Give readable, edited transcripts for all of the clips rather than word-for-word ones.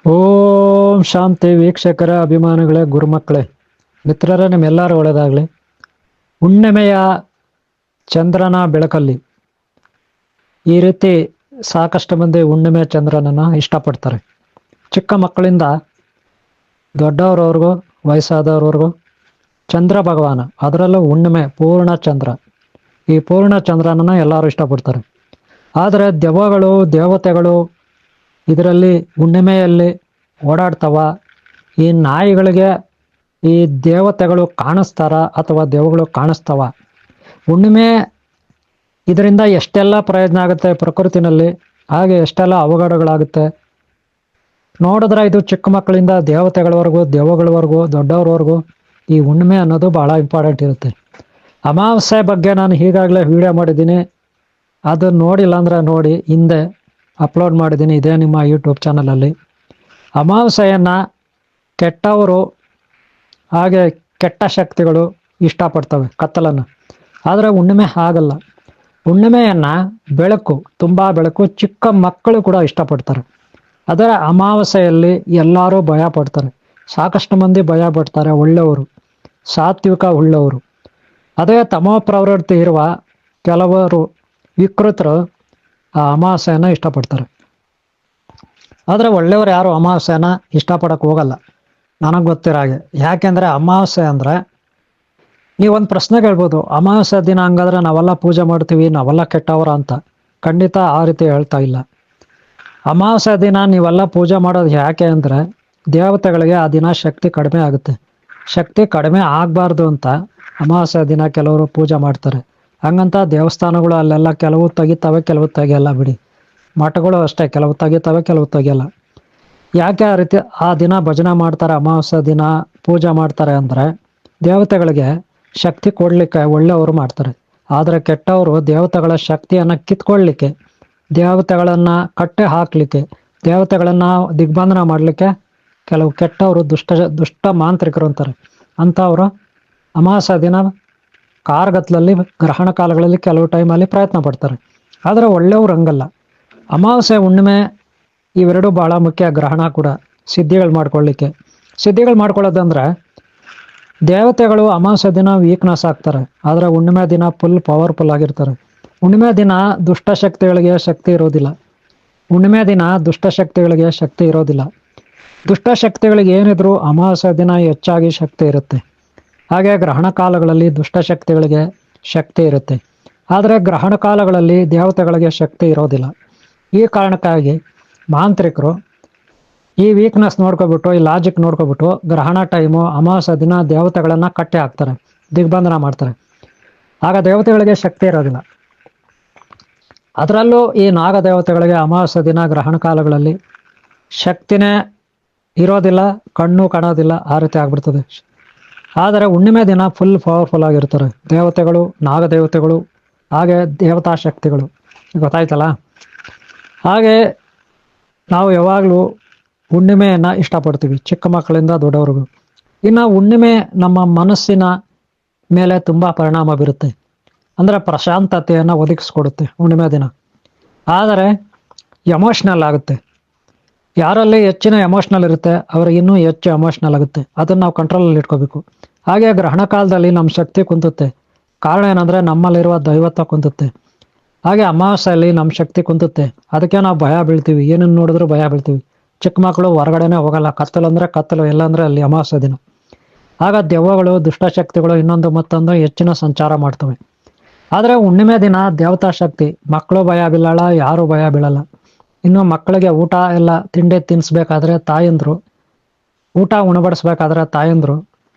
ಓಂ ಶಾಂತಿ ವೀಕ್ಷಕರ ಅಭಿಮಾನಿಗಳೇ ಗುರುಮಕ್ಕಳೇ ಮಿತ್ರರೇ ನಿಮ್ಮೆಲ್ಲರೂ ಒಳ್ಳೆಯದಾಗಲಿ. ಹುಣ್ಣಿಮೆಯ ಚಂದ್ರನ ಬೆಳಕಲ್ಲಿ ಈ ರೀತಿ ಸಾಕಷ್ಟು ಮಂದಿ ಹುಣ್ಣಿಮೆ ಚಂದ್ರನನ್ನು ಇಷ್ಟಪಡ್ತಾರೆ. ಚಿಕ್ಕ ಮಕ್ಕಳಿಂದ ದೊಡ್ಡವರವ್ರಿಗೂ ವಯಸ್ಸಾದವ್ರವ್ರಿಗೂ ಚಂದ್ರ ಭಗವಾನ, ಅದರಲ್ಲೂ ಹುಣ್ಣಿಮೆ ಪೂರ್ಣ ಚಂದ್ರ, ಈ ಪೂರ್ಣ ಚಂದ್ರನನ್ನು ಎಲ್ಲರೂ ಇಷ್ಟಪಡ್ತಾರೆ. ಆದರೆ ದೆವ್ವಗಳು ದೇವತೆಗಳು ಇದರಲ್ಲಿ ಹುಣ್ಣಿಮೆಯಲ್ಲಿ ಓಡಾಡ್ತವ. ಈ ನಾಯಿಗಳಿಗೆ ಈ ದೇವತೆಗಳು ಕಾಣಿಸ್ತಾರ ಅಥವಾ ದೆವ್ವಗಳು ಕಾಣಿಸ್ತವ? ಹುಣ್ಣಿಮೆ ಇದರಿಂದ ಎಷ್ಟೆಲ್ಲ ಪ್ರಯೋಜನ ಆಗುತ್ತೆ ಪ್ರಕೃತಿನಲ್ಲಿ, ಹಾಗೆ ಎಷ್ಟೆಲ್ಲ ಅವಘಡಗಳಾಗುತ್ತೆ. ನೋಡಿದ್ರೆ ಇದು ಚಿಕ್ಕ ಮಕ್ಕಳಿಂದ ದೇವತೆಗಳವರೆಗೂ ದೆವ್ವಗಳವರೆಗೂ ದೊಡ್ಡವ್ರವರೆಗೂ ಈ ಹುಣ್ಣಿಮೆ ಅನ್ನೋದು ಭಾಳ ಇಂಪಾರ್ಟೆಂಟ್ ಇರುತ್ತೆ. ಅಮಾವಾಸ್ಯೆ ಬಗ್ಗೆ ನಾನು ಈಗಾಗಲೇ ವಿಡಿಯೋ ಮಾಡಿದ್ದೀನಿ, ಅದನ್ನು ನೋಡಿಲ್ಲ ಅಂದರೆ ನೋಡಿ, ಹಿಂದೆ ಅಪ್ಲೋಡ್ ಮಾಡಿದ್ದೀನಿ ಇದೇ ನಿಮ್ಮ ಯೂಟ್ಯೂಬ್ ಚಾನಲಲ್ಲಿ. ಅಮಾವಾಸ್ಯೆಯನ್ನು ಕೆಟ್ಟವರು ಹಾಗೆ ಕೆಟ್ಟ ಶಕ್ತಿಗಳು ಇಷ್ಟಪಡ್ತವೆ, ಕತ್ತಲನ್ನು. ಆದರೆ ಹುಣ್ಣಿಮೆ ಹಾಗಲ್ಲ. ಹುಣ್ಣಿಮೆಯನ್ನು ಬೆಳಕು, ತುಂಬ ಬೆಳಕು, ಚಿಕ್ಕ ಮಕ್ಕಳು ಕೂಡ ಇಷ್ಟಪಡ್ತಾರೆ. ಅದರ ಅಮಾವಾಸ್ಯೆಯಲ್ಲಿ ಎಲ್ಲರೂ ಭಯ ಪಡ್ತಾರೆ, ಸಾಕಷ್ಟು ಮಂದಿ ಭಯ ಪಡ್ತಾರೆ. ಒಳ್ಳೆಯವರು, ಸಾತ್ವಿಕ ಉಳ್ಳವರು. ಅದೇ ತಮೋ ಪ್ರವೃತ್ತಿ ಇರುವ ಕೆಲವರು ವಿಕೃತರು ಆ ಅಮಾವಾಸ್ಯೆಯನ್ನು ಇಷ್ಟಪಡ್ತಾರೆ. ಆದರೆ ಒಳ್ಳೆಯವರು ಯಾರು ಅಮಾವಾಸ್ಯೆನ ಇಷ್ಟಪಡಕ್ಕೆ ಹೋಗಲ್ಲ, ನನಗೆ ಗೊತ್ತಿರೋ ಹಾಗೆ. ಯಾಕೆಂದರೆ ಅಮಾವಾಸ್ಯೆ ಅಂದರೆ ನೀವೊಂದು ಪ್ರಶ್ನೆ ಕೇಳ್ಬೋದು, ಅಮಾವಾಸ್ಯೆ ದಿನ ಹಂಗಾದ್ರೆ ನಾವೆಲ್ಲ ಪೂಜೆ ಮಾಡ್ತೀವಿ, ನಾವೆಲ್ಲ ಕೆಟ್ಟವರ ಅಂತ. ಖಂಡಿತ ಆ ರೀತಿ ಹೇಳ್ತಾ ಇಲ್ಲ. ಅಮಾವಾಸ್ಯೆ ದಿನ ನೀವೆಲ್ಲ ಪೂಜೆ ಮಾಡೋದು ಯಾಕೆ ಅಂದರೆ ದೇವತೆಗಳಿಗೆ ಆ ದಿನ ಶಕ್ತಿ ಕಡಿಮೆ ಆಗುತ್ತೆ. ಶಕ್ತಿ ಕಡಿಮೆ ಆಗಬಾರ್ದು ಅಂತ ಅಮಾವಾಸ್ಯೆ ದಿನ ಕೆಲವರು ಪೂಜೆ ಮಾಡ್ತಾರೆ. ಹಂಗಂತ ದೇವಸ್ಥಾನಗಳು ಅಲ್ಲೆಲ್ಲ ಕೆಲವು ತೆಗಿತವೆ, ಕೆಲವು ತೆಗಿಯಲ್ಲ ಬಿಡಿ. ಮಠಗಳು ಅಷ್ಟೇ, ಕೆಲವು ತೆಗಿತವೆ, ಕೆಲವು ತೆಗಿಯಲ್ಲ. ಯಾಕೆ ಆ ರೀತಿ ಆ ದಿನ ಭಜನೆ ಮಾಡ್ತಾರೆ, ಅಮಾವಾಸ್ಯೆ ದಿನ ಪೂಜೆ ಮಾಡ್ತಾರೆ ಅಂದರೆ ದೇವತೆಗಳಿಗೆ ಶಕ್ತಿ ಕೊಡಲಿಕ್ಕೆ ಒಳ್ಳೆಯವರು ಮಾಡ್ತಾರೆ. ಆದರೆ ಕೆಟ್ಟವರು ದೇವತೆಗಳ ಶಕ್ತಿಯನ್ನು ಕಿತ್ಕೊಳ್ಳಿಕ್ಕೆ, ದೇವತೆಗಳನ್ನು ಕಟ್ಟೆ ಹಾಕಲಿಕ್ಕೆ, ದೇವತೆಗಳನ್ನು ದಿಗ್ಬಂಧನ ಮಾಡಲಿಕ್ಕೆ ಕೆಲವು ಕೆಟ್ಟವರು ದುಷ್ಟ ಮಾಂತ್ರಿಕರು ಅಂತಾರೆ. ಅಂಥವರು ಅಮಾವಾಸ್ಯೆ ದಿನ ಕಾರ್ಗತ್ತಲಲ್ಲಿ ಗ್ರಹಣ ಕಾಲಗಳಲ್ಲಿ ಕೆಲವು ಟೈಮಲ್ಲಿ ಪ್ರಯತ್ನ ಪಡ್ತಾರೆ. ಆದರೆ ಒಳ್ಳೆಯವ್ರು ಹಂಗಲ್ಲ. ಅಮಾವಾಸ್ಯೆ ಹುಣ್ಣಿಮೆ ಇವೆರಡೂ ಭಾಳ ಮುಖ್ಯ. ಗ್ರಹಣ ಕೂಡ ಸಿದ್ಧಿಗಳು ಮಾಡ್ಕೊಳ್ಳಿಕ್ಕೆ. ಸಿದ್ಧಿಗಳು ಮಾಡ್ಕೊಳ್ಳೋದಂದ್ರೆ ದೇವತೆಗಳು ಅಮಾವಾಸ್ಯೆ ದಿನ ವೀಕ್ನೆಸ್ ಆಗ್ತಾರೆ, ಆದರೆ ಹುಣ್ಣಿಮೆ ದಿನ ಫುಲ್ ಪವರ್ಫುಲ್ ಆಗಿರ್ತಾರೆ. ಹುಣ್ಣಿಮೆ ದಿನ ದುಷ್ಟಶಕ್ತಿಗಳಿಗೆ ಶಕ್ತಿ ಇರೋದಿಲ್ಲ. ಹುಣ್ಣಿಮೆ ದಿನ ದುಷ್ಟಶಕ್ತಿಗಳಿಗೆ ಶಕ್ತಿ ಇರೋದಿಲ್ಲ. ದುಷ್ಟಶಕ್ತಿಗಳಿಗೆ ಏನಿದ್ರು ಅಮಾವಾಸ್ಯೆ ದಿನ ಹೆಚ್ಚಾಗಿ ಶಕ್ತಿ ಇರುತ್ತೆ. ಹಾಗೆ ಗ್ರಹಣ ಕಾಲಗಳಲ್ಲಿ ದುಷ್ಟಶಕ್ತಿಗಳಿಗೆ ಶಕ್ತಿ ಇರುತ್ತೆ, ಆದರೆ ಗ್ರಹಣ ಕಾಲಗಳಲ್ಲಿ ದೇವತೆಗಳಿಗೆ ಶಕ್ತಿ ಇರೋದಿಲ್ಲ. ಈ ಕಾರಣಕ್ಕಾಗಿ ಮಾಂತ್ರಿಕರು ಈ ವೀಕ್ನೆಸ್ ನೋಡ್ಕೊಬಿಟ್ಟು, ಈ ಲಾಜಿಕ್ ನೋಡ್ಕೊಬಿಟ್ಟು ಗ್ರಹಣ ಟೈಮು ಅಮಾವಾಸ್ಯೆ ದಿನ ದೇವತೆಗಳನ್ನು ಕಟ್ಟಿ ಹಾಕ್ತಾರೆ, ದಿಗ್ಬಂಧನ ಮಾಡ್ತಾರೆ. ಆಗ ದೇವತೆಗಳಿಗೆ ಶಕ್ತಿ ಇರೋದಿಲ್ಲ. ಅದರಲ್ಲೂ ಈ ನಾಗದೇವತೆಗಳಿಗೆ ಅಮಾವಾಸ್ಯೆ ದಿನ ಗ್ರಹಣ ಕಾಲಗಳಲ್ಲಿ ಶಕ್ತಿನೇ ಇರೋದಿಲ್ಲ, ಕಣ್ಣು ಕಾಣೋದಿಲ್ಲ, ಆ ರೀತಿ ಆಗ್ಬಿಡ್ತದೆ. ಆದರೆ ಹುಣ್ಣಿಮೆ ದಿನ ಫುಲ್ ಪವರ್ಫುಲ್ ಆಗಿರ್ತಾರೆ ದೇವತೆಗಳು, ನಾಗದೇವತೆಗಳು, ಹಾಗೆ ದೇವತಾ ಶಕ್ತಿಗಳು. ಗೊತ್ತಾಯ್ತಲ್ಲ? ಹಾಗೆ ನಾವು ಯಾವಾಗಲೂ ಹುಣ್ಣಿಮೆಯನ್ನು ಇಷ್ಟಪಡ್ತೀವಿ, ಚಿಕ್ಕ ಮಕ್ಕಳಿಂದ ದೊಡ್ಡವ್ರಿಗೂ. ಇನ್ನು ಹುಣ್ಣಿಮೆ ನಮ್ಮ ಮನಸ್ಸಿನ ಮೇಲೆ ತುಂಬ ಪರಿಣಾಮ ಬೀರುತ್ತೆ. ಅಂದರೆ ಪ್ರಶಾಂತತೆಯನ್ನು ಒದಗಿಸ್ಕೊಡುತ್ತೆ ಹುಣ್ಣಿಮೆ ದಿನ. ಆದರೆ ಎಮೋಷ್ನಲ್ ಆಗುತ್ತೆ. ಯಾರಲ್ಲಿ ಹೆಚ್ಚಿನ ಎಮೋಷ್ನಲ್ ಇರುತ್ತೆ ಅವ್ರಿಗೆ ಇನ್ನೂ ಹೆಚ್ಚು ಎಮೋಷ್ನಲ್ ಆಗುತ್ತೆ. ಅದನ್ನು ನಾವು ಕಂಟ್ರೋಲಲ್ಲಿ ಇಟ್ಕೋಬೇಕು. ಹಾಗೆ ಗ್ರಹಣ ಕಾಲದಲ್ಲಿ ನಮ್ಮ ಶಕ್ತಿ ಕುಂತುತ್ತೆ. ಕಾರಣ ಏನಂದರೆ ನಮ್ಮಲ್ಲಿರುವ ದೈವತ್ವ ಕುಂತುತ್ತೆ. ಹಾಗೆ ಅಮಾವಾಸ್ಯೆಯಲ್ಲಿ ನಮ್ಮ ಶಕ್ತಿ ಕುಂತುತ್ತೆ. ಅದಕ್ಕೆ ನಾವು ಭಯ ಬೀಳ್ತೀವಿ, ಏನನ್ನು ನೋಡಿದ್ರೂ ಭಯ ಬೀಳ್ತೀವಿ. ಚಿಕ್ಕ ಮಕ್ಕಳು ಹೊರಗಡೆನೇ ಹೋಗಲ್ಲ, ಕತ್ತಲು ಅಂದರೆ ಕತ್ತಲು, ಎಲ್ಲಂದರೆ ಅಲ್ಲಿ ಅಮಾವಾಸ್ಯೆ ದಿನ. ಆಗ ದೆವ್ವಗಳು, ದುಷ್ಟಶಕ್ತಿಗಳು ಇನ್ನೊಂದು ಮತ್ತೊಂದು ಹೆಚ್ಚಿನ ಸಂಚಾರ ಮಾಡ್ತವೆ. ಆದರೆ ಹುಣ್ಣಿಮೆ ದಿನ ದೇವತಾ ಶಕ್ತಿ, ಮಕ್ಕಳು ಭಯ ಬೀಳಲ್ಲ, ಯಾರೂ ಭಯ ಬೀಳಲ್ಲ. ಇನ್ನು ಮಕ್ಕಳಿಗೆ ಊಟ ಎಲ್ಲ ತಿಂಡಿ ತಿನ್ನಿಸ್ಬೇಕಾದ್ರೆ ತಾಯಂದರು, ಊಟ ಉಣಬಡಿಸ್ಬೇಕಾದ್ರೆ ತಾಯಂದರು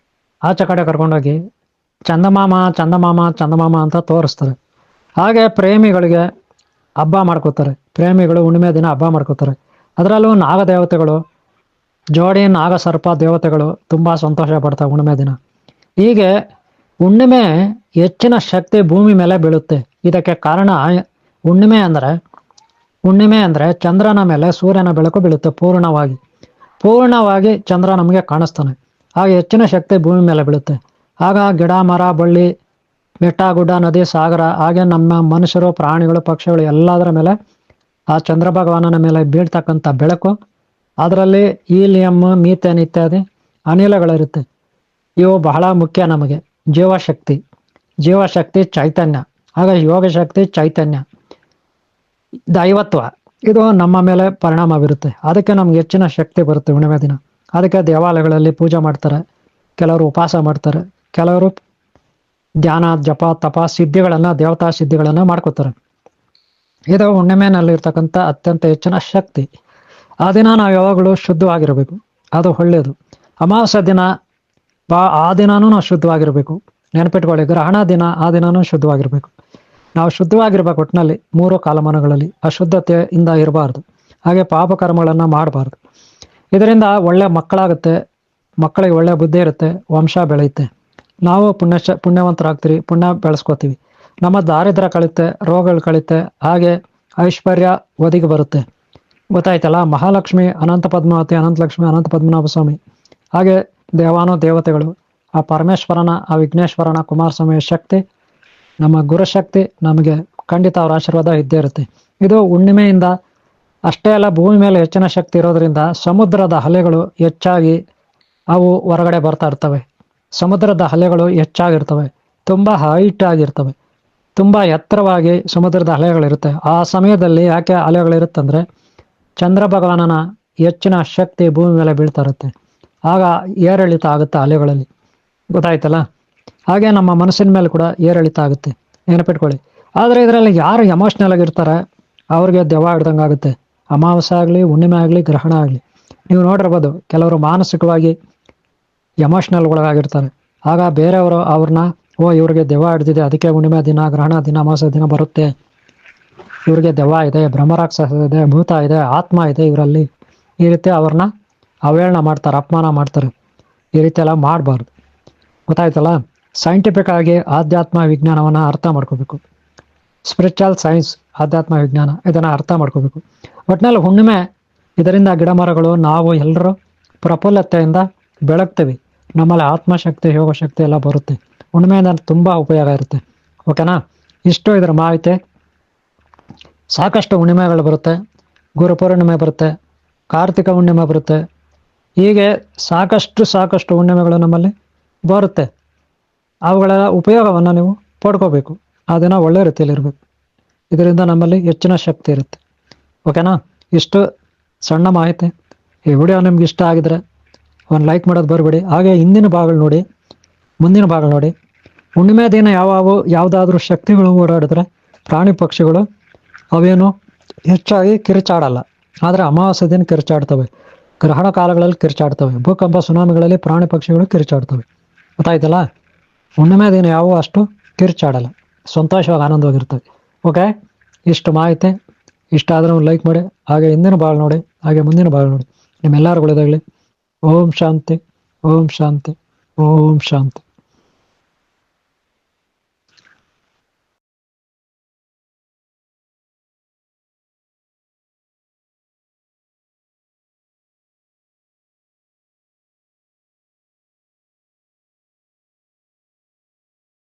ಆಚೆ ಕಡೆ ಕರ್ಕೊಂಡೋಗಿ ಚಂದಮಾಮ ಚಂದಮಾಮ ಚಂದಮಾಮ ಅಂತ ತೋರಿಸ್ತಾರೆ. ಹಾಗೆ ಪ್ರೇಮಿಗಳಿಗೆ ಹಬ್ಬ ಮಾಡ್ಕೋತಾರೆ. ಪ್ರೇಮಿಗಳು ಹುಣ್ಣಿಮೆ ದಿನ ಹಬ್ಬ ಮಾಡ್ಕೋತಾರೆ. ಅದರಲ್ಲೂ ನಾಗದೇವತೆಗಳು, ಜೋಡಿ ನಾಗ ಸರ್ಪ ದೇವತೆಗಳು ತುಂಬ ಸಂತೋಷ ಪಡ್ತಾರೆ ಹುಣ್ಣಿಮೆ ದಿನ. ಹೀಗೆ ಹುಣ್ಣಿಮೆ ಹೆಚ್ಚಿನ ಶಕ್ತಿ ಭೂಮಿ ಮೇಲೆ ಬೀಳುತ್ತೆ. ಇದಕ್ಕೆ ಕಾರಣ ಹುಣ್ಣಿಮೆ ಅಂದರೆ ಚಂದ್ರನ ಮೇಲೆ ಸೂರ್ಯನ ಬೆಳಕು ಬೀಳುತ್ತೆ. ಪೂರ್ಣವಾಗಿ ಚಂದ್ರ ನಮಗೆ ಕಾಣಿಸ್ತಾನೆ. ಹಾಗೆ ಹೆಚ್ಚಿನ ಶಕ್ತಿ ಭೂಮಿ ಮೇಲೆ ಬೀಳುತ್ತೆ. ಆಗ ಗಿಡ ಮರ ಬಳ್ಳಿ ಬೆಟ್ಟ ಗುಡ್ಡ ನದಿ ಸಾಗರ ಹಾಗೆ ನಮ್ಮ ಮನುಷ್ಯರು ಪ್ರಾಣಿಗಳು ಪಕ್ಷಿಗಳು ಎಲ್ಲದರ ಮೇಲೆ ಆ ಚಂದ್ರ ಭಗವಾನನ ಮೇಲೆ ಬೀಳ್ತಕ್ಕಂಥ ಬೆಳಕು ಅದರಲ್ಲಿ ಹೀಲಿಯಂ, ಮೀಥೇನ್ ಇತ್ಯಾದಿ ಅನಿಲಗಳಿರುತ್ತೆ. ಇವು ಬಹಳ ಮುಖ್ಯ ನಮಗೆ. ಜೀವಶಕ್ತಿ, ಜೀವಶಕ್ತಿ ಚೈತನ್ಯ, ಆಗ ಯೋಗ ಶಕ್ತಿ ಚೈತನ್ಯ, ದೈವತ್ವ ಇದು ನಮ್ಮ ಮೇಲೆ ಪರಿಣಾಮ ಬೀರುತ್ತೆ. ಅದಕ್ಕೆ ನಮ್ಗೆ ಹೆಚ್ಚಿನ ಶಕ್ತಿ ಬರುತ್ತೆ ಹುಣ್ಣಿಮೆ ದಿನ. ಅದಕ್ಕೆ ದೇವಾಲಯಗಳಲ್ಲಿ ಪೂಜೆ ಮಾಡ್ತಾರೆ, ಕೆಲವರು ಉಪವಾಸ ಮಾಡ್ತಾರೆ, ಕೆಲವರು ಧ್ಯಾನ, ಜಪ, ತಪ ಸಿದ್ಧಿಗಳನ್ನ, ದೇವತಾ ಸಿದ್ಧಿಗಳನ್ನ ಮಾಡ್ಕೋತಾರೆ. ಇದು ಹುಣ್ಣಿಮೆನಲ್ಲಿರ್ತಕ್ಕಂಥ ಅತ್ಯಂತ ಹೆಚ್ಚಿನ ಶಕ್ತಿ. ಆ ದಿನ ನಾವು ಯಾವಾಗಲೂ ಶುದ್ಧವಾಗಿರಬೇಕು, ಅದು ಒಳ್ಳೆಯದು. ಅಮಾವಾಸ್ಯ ದಿನ ಆ ದಿನಾನೂ ನಾವು ಶುದ್ಧವಾಗಿರಬೇಕು. ನೆನಪಿಟ್ಕೊಳ್ಳಿ, ಗ್ರಹಣ ದಿನ ಆ ದಿನಾನೂ ಶುದ್ಧವಾಗಿರಬೇಕು. ನಾವು ಶುದ್ಧವಾಗಿರ್ಬೇಕು. ಒಟ್ಟಿನಲ್ಲಿ 3 ಕಾಲಮಾನಗಳಲ್ಲಿ ಅಶುದ್ಧತೆಯಿಂದ ಇರಬಾರ್ದು. ಹಾಗೆ ಪಾಪಕರ್ಮಗಳನ್ನು ಮಾಡಬಾರ್ದು. ಇದರಿಂದ ಒಳ್ಳೆ ಮಕ್ಕಳಾಗುತ್ತೆ, ಮಕ್ಕಳಿಗೆ ಒಳ್ಳೆ ಬುದ್ಧಿ ಇರುತ್ತೆ, ವಂಶ ಬೆಳೆಯುತ್ತೆ, ನಾವು ಪುಣ್ಯವಂತರಾಗ್ತೀವಿ, ಪುಣ್ಯ ಬೆಳೆಸ್ಕೋತೀವಿ, ನಮ್ಮ ದಾರಿದ್ರ್ಯ ಕಳೀತೆ, ರೋಗಗಳು ಕಳೀತೆ, ಹಾಗೆ ಐಶ್ವರ್ಯ ಒದಗಿ ಬರುತ್ತೆ. ಗೊತ್ತಾಯ್ತಲ್ಲ. ಮಹಾಲಕ್ಷ್ಮಿ, ಅನಂತ ಪದ್ಮಾವತಿ, ಅನಂತಲಕ್ಷ್ಮಿ, ಅನಂತ ಪದ್ಮನಾಭ ಸ್ವಾಮಿ, ಹಾಗೆ ದೇವಾನು ದೇವತೆಗಳು, ಆ ಪರಮೇಶ್ವರನ, ಆ ವಿಘ್ನೇಶ್ವರನ, ಕುಮಾರಸ್ವಾಮಿಯ ಶಕ್ತಿ, ನಮ್ಮ ಗುರುಶಕ್ತಿ ನಮಗೆ ಖಂಡಿತ ಅವರ ಆಶೀರ್ವಾದ ಇದ್ದೇ ಇರುತ್ತೆ. ಇದು ಹುಣ್ಣಿಮೆಯಿಂದ ಅಷ್ಟೇ ಅಲ್ಲ, ಭೂಮಿ ಮೇಲೆ ಹೆಚ್ಚಿನ ಶಕ್ತಿ ಇರೋದ್ರಿಂದ ಸಮುದ್ರದ ಅಲೆಗಳು ಹೆಚ್ಚಾಗಿ ಅವು ಹೊರಗಡೆ ಬರ್ತಾ ಇರ್ತವೆ. ಸಮುದ್ರದ ಅಲೆಗಳು ಹೆಚ್ಚಾಗಿರ್ತವೆ, ತುಂಬ ಹೈಟ್ ಆಗಿರ್ತವೆ, ತುಂಬ ಎತ್ತರವಾಗಿ ಸಮುದ್ರದ ಅಲೆಗಳಿರುತ್ತೆ. ಆ ಸಮಯದಲ್ಲಿ ಯಾಕೆ ಅಲೆಗಳಿರುತ್ತಂದ್ರೆ ಚಂದ್ರ ಭಗವಾನನ ಹೆಚ್ಚಿನ ಶಕ್ತಿ ಭೂಮಿ ಮೇಲೆ ಬೀಳ್ತಾ ಇರುತ್ತೆ. ಆಗ ಏರಿಳಿತ ಆಗುತ್ತೆ ಅಲೆಗಳಲ್ಲಿ. ಗೊತ್ತಾಯ್ತಲ್ಲ. ಹಾಗೆ ನಮ್ಮ ಮನಸ್ಸಿನ ಮೇಲೆ ಕೂಡ ಏರಿಳಿತ ಆಗುತ್ತೆ, ನೆನಪಿಟ್ಕೊಳ್ಳಿ. ಆದರೆ ಇದರಲ್ಲಿ ಯಾರು ಎಮೋಷ್ನಲ್ ಆಗಿರ್ತಾರೆ ಅವ್ರಿಗೆ ದೆವ್ವ ಹಿಡ್ದಂಗೆ ಆಗುತ್ತೆ. ಅಮಾವಾಸ್ಯೆ ಆಗಲಿ, ಹುಣ್ಣಿಮೆ ಆಗಲಿ, ಗ್ರಹಣ ಆಗಲಿ, ನೀವು ನೋಡಿರ್ಬೋದು ಕೆಲವರು ಮಾನಸಿಕವಾಗಿ ಎಮೋಷ್ನಲ್ಗಳಾಗಿರ್ತಾರೆ. ಆಗ ಬೇರೆಯವರು ಅವ್ರನ್ನ, ಇವ್ರಿಗೆ ದೆವ್ವ ಹಿಡ್ದಿದೆ, ಅದಕ್ಕೆ ಹುಣ್ಣಿಮೆ ದಿನ, ಗ್ರಹಣ ದಿನ, ಅಮಾವಾಸ್ಯೆ ದಿನ ಬರುತ್ತೆ, ಇವ್ರಿಗೆ ದೆವ್ವ ಇದೆ, ಬ್ರಹ್ಮರಾಕ್ಷಸ ಇದೆ, ಭೂತ ಇದೆ, ಆತ್ಮ ಇದೆ ಇವರಲ್ಲಿ, ಈ ರೀತಿ ಅವ್ರನ್ನ ಅವೇಳನ ಮಾಡ್ತಾರೆ, ಅಪಮಾನ ಮಾಡ್ತಾರೆ. ಈ ರೀತಿ ಎಲ್ಲ ಮಾಡಬಾರ್ದು. ಗೊತ್ತಾಯ್ತಲ್ಲ. ಸೈಂಟಿಫಿಕ್ ಆಗಿ ಆಧ್ಯಾತ್ಮ ವಿಜ್ಞಾನವನ್ನು ಅರ್ಥ ಮಾಡ್ಕೋಬೇಕು. ಸ್ಪಿರಿಚುವಲ್ ಸೈನ್ಸ್, ಆಧ್ಯಾತ್ಮ ವಿಜ್ಞಾನ, ಇದನ್ನು ಅರ್ಥ ಮಾಡ್ಕೋಬೇಕು. ಒಟ್ಟಿನಲ್ಲಿ ಹುಣ್ಣಿಮೆ, ಇದರಿಂದ ಗಿಡ ಮರಗಳು, ನಾವು ಎಲ್ಲರೂ ಪ್ರಫುಲ್ಲತೆಯಿಂದ ಬೆಳಗ್ತೀವಿ. ನಮ್ಮಲ್ಲಿ ಆತ್ಮಶಕ್ತಿ, ಯೋಗಶಕ್ತಿ ಎಲ್ಲ ಬರುತ್ತೆ. ಹುಣ್ಣಿಮೆಯಿಂದ ತುಂಬ ಉಪಯೋಗ ಇರುತ್ತೆ. ಓಕೆನಾ. ಇಷ್ಟು ಇದರ ಮಾಹಿತಿ. ಸಾಕಷ್ಟು ಹುಣ್ಣಿಮೆಗಳು ಬರುತ್ತೆ. ಗುರುಪೂರ್ಣಿಮೆ ಬರುತ್ತೆ, ಕಾರ್ತಿಕ ಹುಣ್ಣಿಮೆ ಬರುತ್ತೆ, ಹೀಗೆ ಸಾಕಷ್ಟು ಹುಣ್ಣಿಮೆಗಳು ನಮ್ಮಲ್ಲಿ ಬರುತ್ತೆ. ಅವುಗಳ ಉಪಯೋಗವನ್ನು ನೀವು ಪಡ್ಕೋಬೇಕು. ಆ ದಿನ ಒಳ್ಳೆ ರೀತಿಯಲ್ಲಿ ಇರಬೇಕು. ಇದರಿಂದ ನಮ್ಮಲ್ಲಿ ಹೆಚ್ಚಿನ ಶಕ್ತಿ ಇರುತ್ತೆ. ಓಕೆನಾ. ಇಷ್ಟು ಸಣ್ಣ ಮಾಹಿತಿ. ಈ ವಿಡಿಯೋ ನಿಮ್ಗೆ ಇಷ್ಟ ಆಗಿದ್ರೆ ಒಂದು ಲೈಕ್ ಮಾಡೋದು ಬರಬೇಡಿ. ಹಾಗೆ ಹಿಂದಿನ ಭಾಗಗಳು ನೋಡಿ, ಮುಂದಿನ ಭಾಗಗಳು ನೋಡಿ. ಹುಣ್ಣಿಮೆ ದಿನ ಯಾವುದಾದ್ರೂ ಶಕ್ತಿಗಳು ಓಡಾಡಿದ್ರೆ, ಪ್ರಾಣಿ ಪಕ್ಷಿಗಳು ಅವೇನು ಹೆಚ್ಚಾಗಿ ಕಿರುಚಾಡಲ್ಲ. ಆದರೆ ಅಮಾವಾಸ್ಯೆ ದಿನ ಕಿರುಚಾಡ್ತವೆ, ಗ್ರಹಣ ಕಾಲಗಳಲ್ಲಿ ಕಿರುಚಾಡ್ತವೆ, ಭೂಕಂಪ ಸುನಾಮಿಗಳಲ್ಲಿ ಪ್ರಾಣಿ ಪಕ್ಷಿಗಳು ಕಿರುಚಾಡ್ತವೆ. ಗೊತ್ತಾಯ್ತಲ್ಲ. ಹುಣ್ಣಿಮೆ ದಿನ ಅಷ್ಟು ಕಿರುಚಾಡಲ್ಲ, ಸಂತೋಷವಾಗಿ ಆನಂದವಾಗಿರ್ತವೆ. ಓಕೆ. ಇಷ್ಟು ಮಾಹಿತಿ ಇಷ್ಟ ಆದರೆ ಒಂದು ಲೈಕ್ ಮಾಡಿ. ಹಾಗೆ ಹಿಂದಿನ ಭಾಗ ನೋಡಿ, ಹಾಗೆ ಮುಂದಿನ ಭಾಗ ನೋಡಿ. ನಿಮ್ಮೆಲ್ಲರೂ ಒಳ್ಳೆಯದಾಗಲಿ. ಓಂ ಶಾಂತಿ, ಓಂ ಶಾಂತಿ, ಓಂ ಶಾಂತಿ.